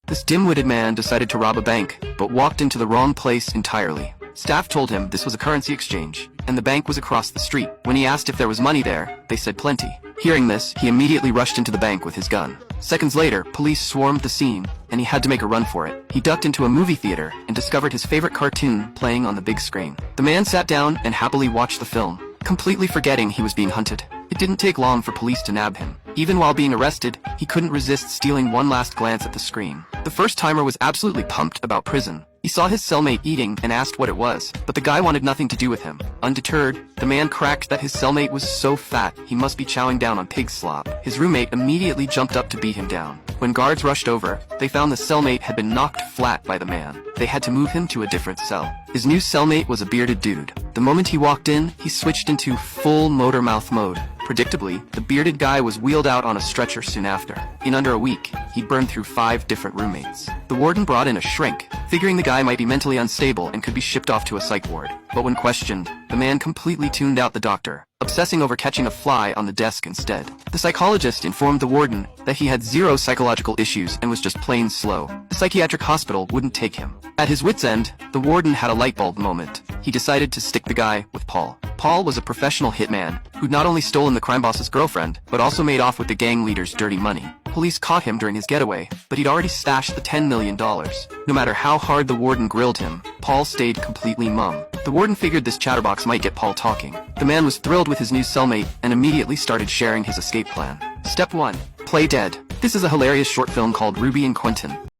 This dim-witted man decided to rob a bank, but walked into the wrong place entirely. Staff told him this was a currency exchange, and the bank was across the street. When he asked if there was money there, they said plenty. Hearing this, he immediately rushed into the bank with his gun. Seconds later, police swarmed the scene, and he had to make a run for it. He ducked into a movie theater and discovered his favorite cartoon playing on the big screen. The man sat down and happily watched the film, completely forgetting he was being hunted. It didn't take long for police to nab him. Even while being arrested, he couldn't resist stealing one last glance at the screen. The first-timer was absolutely pumped about prison. He saw his cellmate eating and asked what it was, but the guy wanted nothing to do with him. Undeterred, the man cracked that his cellmate was so fat he must be chowing down on pig slop. His roommate immediately jumped up to beat him down. When guards rushed over, they found the cellmate had been knocked flat by the man. They had to move him to a different cell. His new cellmate was a bearded dude. The moment he walked in, he switched into full motor mouth mode. Predictably, the bearded guy was wheeled out on a stretcher soon after. In under a week, he'd burned through 5 different roommates. The warden brought in a shrink, figuring the guy might be mentally unstable and could be shipped off to a psych ward. But when questioned, the man completely tuned out the doctor, obsessing over catching a fly on the desk instead. The psychologist informed the warden that he had 0 psychological issues and was just plain slow. The psychiatric hospital wouldn't take him. At his wit's end, the warden had a light bulb moment. He decided to stick the guy with Paul. Paul was a professional hitman who'd not only stolen the crime boss's girlfriend, but also made off with the gang leader's dirty money. Police caught him during his getaway, but he'd already stashed the $10 million. No matter how hard the warden grilled him, Paul stayed completely mum. The warden figured this chatterbox might get Paul talking. The man was thrilled with his new cellmate and immediately started sharing his escape plan. Step 1. Play dead. This is a hilarious short film called Ruby and Quentin.